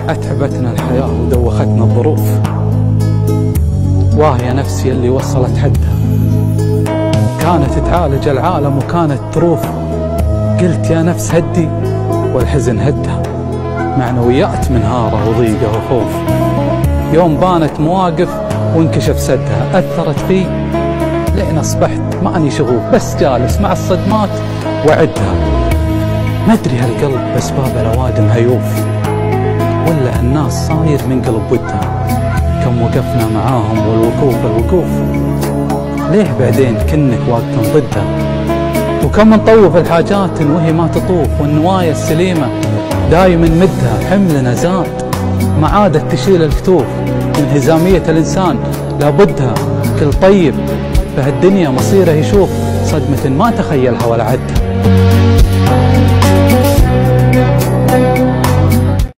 أتعبتنا الحياة ودوختنا الظروف، وهي نفسي اللي وصلت حدها، كانت تعالج العالم وكانت تروف. قلت يا نفس هدي والحزن هدها، معنويات منهارة وضيقة وخوف. يوم بانت مواقف وانكشف سدها، أثرت في لين أصبحت ماني شغوف، بس جالس مع الصدمات وعدها. ما أدري هالقلب بأسباب الأوادم هيوف، ولا الناس صاير من قلب ودها. كم وقفنا معاهم الوقوف، ليه بعدين كنك واقفا ضدها؟ وكم نطوف الحاجات وهي ما تطوف، والنوايا السليمة دايما مدها. حملنا زاد ما عادت تشيل الكتوف، انهزامية الإنسان لابدها. كل طيب بهالدنيا مصيره يشوف، صدمة ما تخيلها ولا عدها.